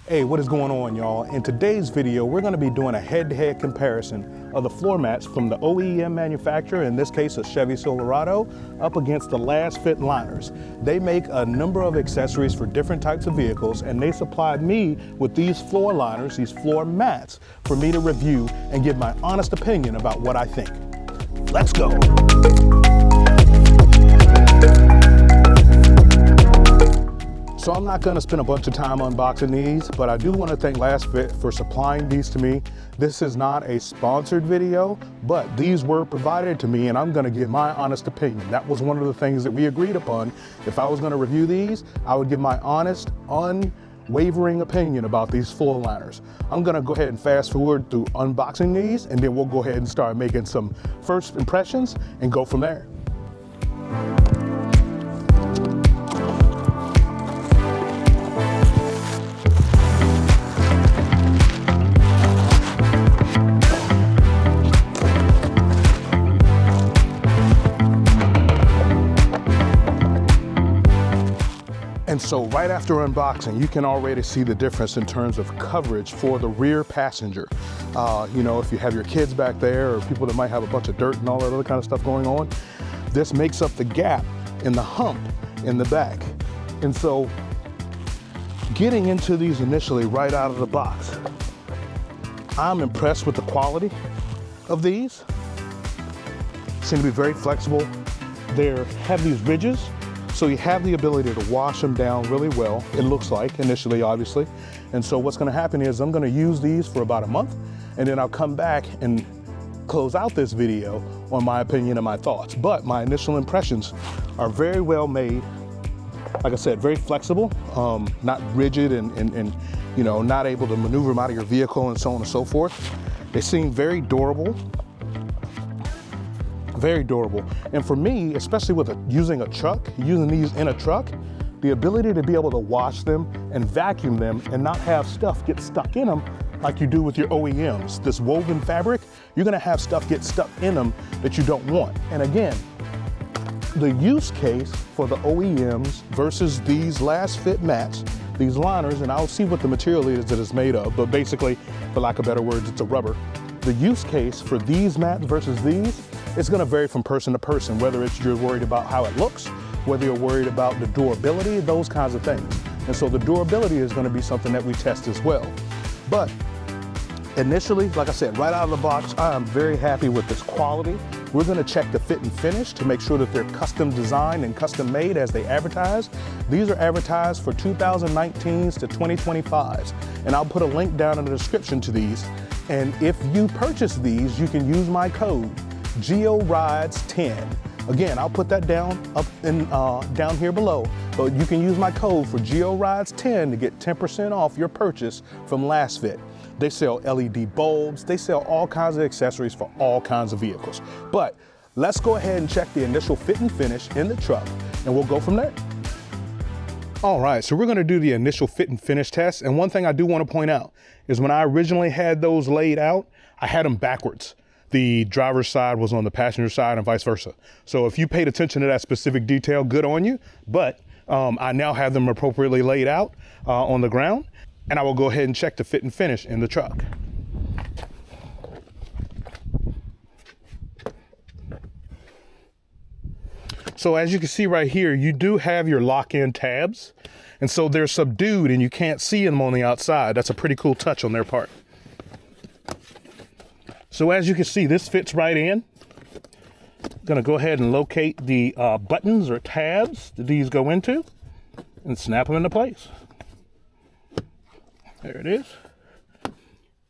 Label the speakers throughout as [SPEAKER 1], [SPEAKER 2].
[SPEAKER 1] Hey, what is going on, y'all? In today's video, we're going to be doing a head-to-head comparison of the floor mats from the OEM manufacturer, in this case a Chevy Silverado, up against the LasFit liners. They make a number of accessories for different types of vehicles, and they supplied me with these floor liners, these floor mats, for me to review and give my honest opinion about what I think. Let's go. So I'm not going to spend a bunch of time unboxing these, but I do want to thank LasFit for supplying these to me. This is not a sponsored video, but these were provided to me and I'm going to give my honest opinion. That was one of the things that we agreed upon. If I was going to review these, I would give my honest, unwavering opinion about these floor liners. I'm going to go ahead and fast forward through unboxing these, and then we'll go ahead and start making some first impressions and go from there. And so right after unboxing, you can already see the difference in terms of coverage for the rear passenger. You know, if you have your kids back there or people that might have a bunch of dirt and all that other kind of stuff going on, this makes up the gap in the hump in the back. And so getting into these initially right out of the box, I'm impressed with the quality of these. Seem to be very flexible. They have these ridges, so you have the ability to wash them down really well, it looks like, initially, obviously. And so what's gonna happen is I'm gonna use these for about a month, and then I'll come back and close out this video on my opinion and my thoughts. But my initial impressions are very well made. Like I said, very flexible, not rigid and you know, not able to maneuver them out of your vehicle and so on and so forth. They seem very durable. Very durable. And for me, especially with using these in a truck, the ability to be able to wash them and vacuum them and not have stuff get stuck in them like you do with your OEMs. This woven fabric, you're gonna have stuff get stuck in them that you don't want. And again, the use case for the OEMs versus these LasFit mats, these liners, and I'll see what the material is that it's made of, but basically, for lack of better words, it's a rubber. The use case for these mats versus these, it's gonna vary from person to person, whether it's you're worried about how it looks, whether you're worried about the durability, those kinds of things. And so the durability is gonna be something that we test as well. But initially, like I said, right out of the box, I am very happy with this quality. We're gonna check the fit and finish to make sure that they're custom designed and custom made as they advertise. These are advertised for 2019s to 2025s. And I'll put a link down in the description to these. And if you purchase these, you can use my code, GeoRides10. Again, I'll put that down here below, but you can use my code for GeoRides10 to get 10% off your purchase from LasFit. They sell LED bulbs, they sell all kinds of accessories for all kinds of vehicles. But let's go ahead and check the initial fit and finish in the truck, and we'll go from there. All right, so we're gonna do the initial fit and finish test. And one thing I do wanna point out is when I originally had those laid out, I had them backwards. The driver's side was on the passenger side and vice versa. So if you paid attention to that specific detail, good on you. But I now have them appropriately laid out on the ground, and I will go ahead and check the fit and finish in the truck. So as you can see right here, you do have your lock-in tabs. And so they're subdued and you can't see them on the outside. That's a pretty cool touch on their part. So as you can see, this fits right in. I'm gonna go ahead and locate the buttons or tabs that these go into and snap them into place. There it is.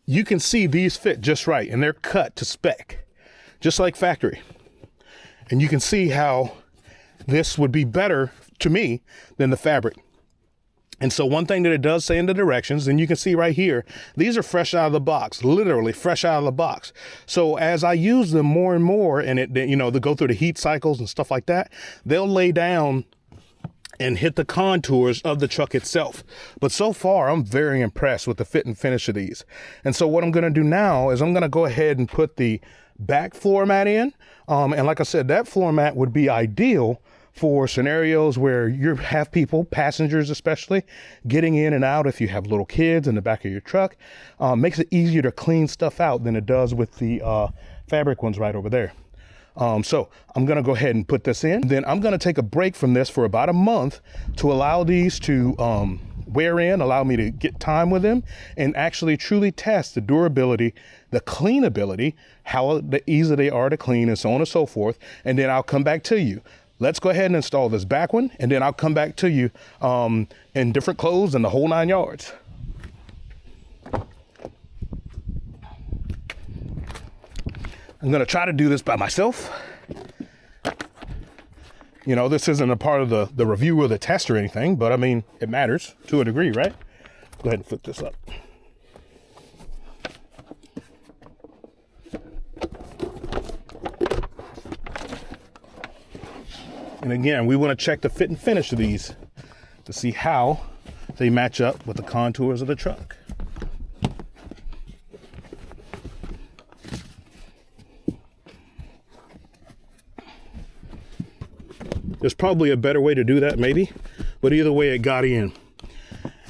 [SPEAKER 1] You can see these fit just right and they're cut to spec, just like factory. And you can see how this would be better to me than the fabric. And so one thing that it does say in the directions, and you can see right here, these are fresh out of the box, literally fresh out of the box. So as I use them more and more, and you know, they go through the heat cycles and stuff like that, they'll lay down and hit the contours of the truck itself. But so far, I'm very impressed with the fit and finish of these. And so what I'm gonna do now is I'm gonna go ahead and put the back floor mat in. And like I said, that floor mat would be ideal for scenarios where you have people, passengers especially, getting in and out. If you have little kids in the back of your truck, makes it easier to clean stuff out than it does with the fabric ones right over there. So I'm going to go ahead and put this in. Then I'm going to take a break from this for about a month to allow these to wear in, allow me to get time with them and actually truly test the durability, the cleanability, how easy they are to clean, and so on and so forth. And then I'll come back to you. Let's go ahead and install this back one, and then I'll come back to you in different clothes and the whole 9 yards. I'm gonna try to do this by myself. You know, this isn't a part of the review or the test or anything, but I mean, it matters to a degree, right? Go ahead and flip this up. And again, we wanna check the fit and finish of these to see how they match up with the contours of the truck. There's probably a better way to do that, maybe, but either way, it got in.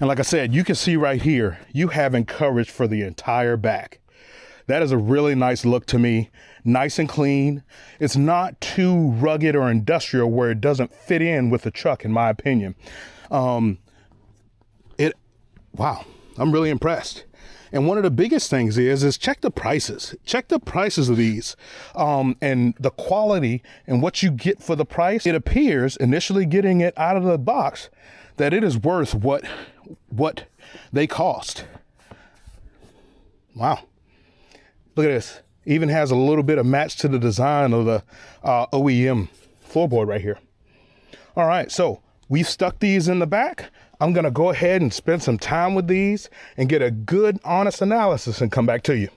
[SPEAKER 1] And like I said, you can see right here, you have coverage for the entire back. That is a really nice look to me. Nice and clean. It's not too rugged or industrial where it doesn't fit in with the truck, in my opinion. Wow, I'm really impressed. And one of the biggest things is check the prices. Check the prices of these and the quality and what you get for the price. It appears, initially getting it out of the box, that it is worth what they cost. Wow. Look at this. Even has a little bit of match to the design of the OEM floorboard right here. All right, so we've stuck these in the back. I'm gonna go ahead and spend some time with these and get a good, honest analysis and come back to you.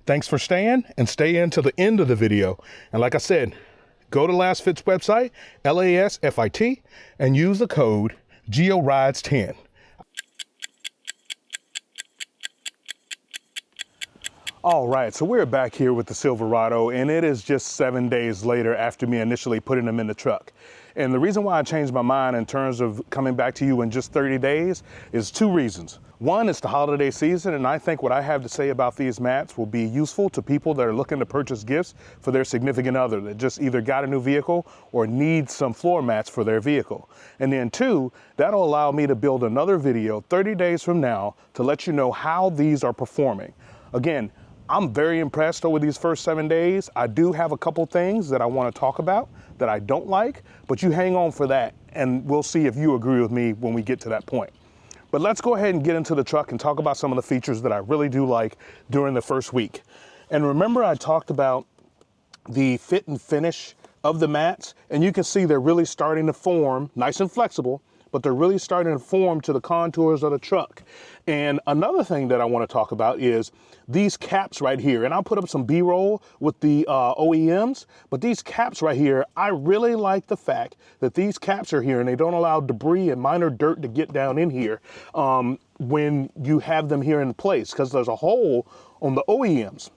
[SPEAKER 1] Thanks for staying, and stay in till the end of the video. And like I said, go to LasFit's website, LasFit, and use the code GeoRides10. All right, so we're back here with the Silverado, and it is just 7 days later after me initially putting them in the truck. And the reason why I changed my mind in terms of coming back to you in just 30 days is two reasons. One, it's the holiday season, and I think what I have to say about these mats will be useful to people that are looking to purchase gifts for their significant other that just either got a new vehicle or needs some floor mats for their vehicle. And then two, that'll allow me to build another video 30 days from now to let you know how these are performing. Again, I'm very impressed over these first 7 days. I do have a couple things that I want to talk about that I don't like, but you hang on for that, and we'll see if you agree with me when we get to that point. But let's go ahead and get into the truck and talk about some of the features that I really do like during the first week. And remember, I talked about the fit and finish of the mats, and you can see they're really starting to form, nice and flexible, but they're really starting to form to the contours of the truck. And another thing that I want to talk about is these caps right here. And I'll put up some B-roll with the OEMs, but these caps right here, I really like the fact that these caps are here and they don't allow debris and minor dirt to get down in here when you have them here in place, because there's a hole on the OEMs.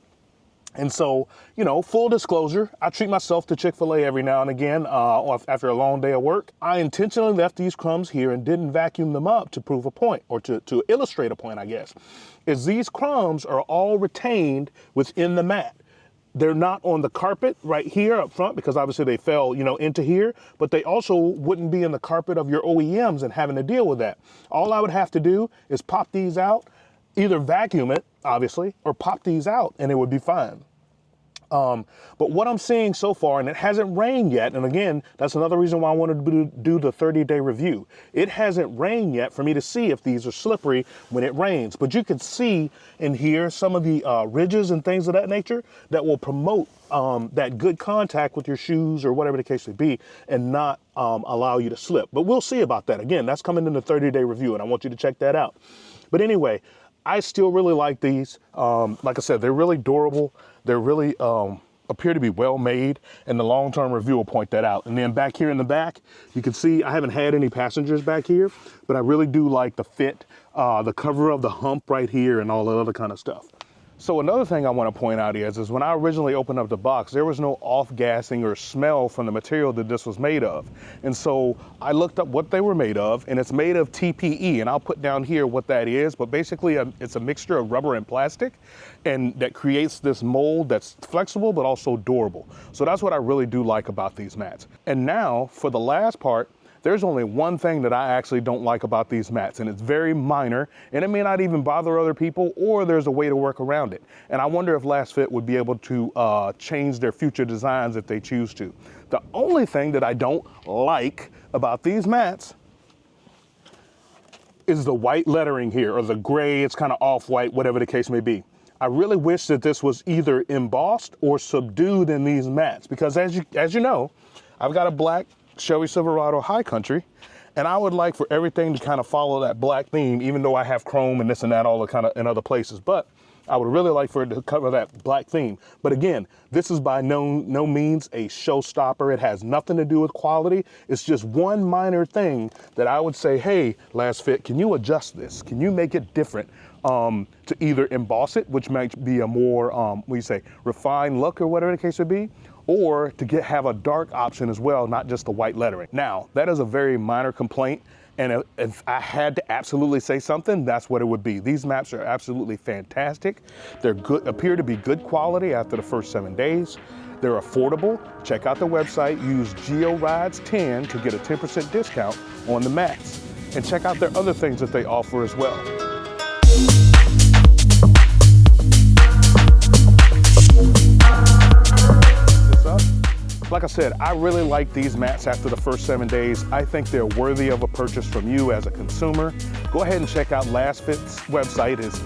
[SPEAKER 1] And so, you know, full disclosure, I treat myself to Chick-fil-A every now and again after a long day of work. I intentionally left these crumbs here and didn't vacuum them up to prove a point, or to illustrate a point, I guess, is these crumbs are all retained within the mat. They're not on the carpet right here up front because obviously they fell, you know, into here, but they also wouldn't be in the carpet of your OEMs and having to deal with that. All I would have to do is pop these out, either vacuum it, obviously, or pop these out and it would be fine. But what I'm seeing so far, and it hasn't rained yet, and again, that's another reason why I wanted to do the 30-day review. It hasn't rained yet for me to see if these are slippery when it rains, but you can see in here some of the ridges and things of that nature that will promote that good contact with your shoes or whatever the case may be, and not allow you to slip. But we'll see about that. Again, that's coming in the 30-day review, and I want you to check that out. But anyway, I still really like these. Like I said, they're really durable. They're really appear to be well made, and the long-term review will point that out. And then back here in the back, you can see I haven't had any passengers back here, but I really do like the fit, the cover of the hump right here, and all that other kind of stuff. So another thing I want to point out is when I originally opened up the box, there was no off-gassing or smell from the material that this was made of. And so I looked up what they were made of, and it's made of TPE, and I'll put down here what that is, but basically it's a mixture of rubber and plastic, and that creates this mold that's flexible but also durable. So that's what I really do like about these mats. And now for the last part, there's only one thing that I actually don't like about these mats, and it's very minor, and it may not even bother other people, or there's a way to work around it. And I wonder if LasFit would be able to change their future designs if they choose to. The only thing that I don't like about these mats is the white lettering here, or the gray, it's kind of off-white, whatever the case may be. I really wish that this was either embossed or subdued in these mats, because as you know, I've got a black Chevy Silverado High Country, and I would like for everything to kind of follow that black theme, even though I have chrome and this and that all the kind of in other places. But I would really like for it to cover that black theme. But again, this is by no means a showstopper. It has nothing to do with quality. It's just one minor thing that I would say, hey, LasFit, can you adjust this? Can you make it different? To either emboss it, which might be a more, refined look or whatever the case would be, or to have a dark option as well, not just the white lettering. Now, that is a very minor complaint, and if I had to absolutely say something, that's what it would be. These mats are absolutely fantastic. They're good, appear to be good quality after the first 7 days. They're affordable. Check out the website, use GeoRides10 to get a 10% discount on the mats. And check out their other things that they offer as well. Like I said, I really like these mats after the first 7 days. I think they're worthy of a purchase from you as a consumer. Go ahead and check out LasFit's website. It's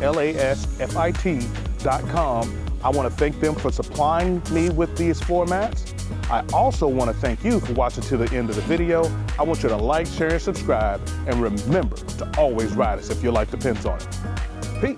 [SPEAKER 1] LasFit.com. I want to thank them for supplying me with these 4 mats. I also want to thank you for watching to the end of the video. I want you to like, share, and subscribe. And remember to always ride us if your life depends on it. Peace.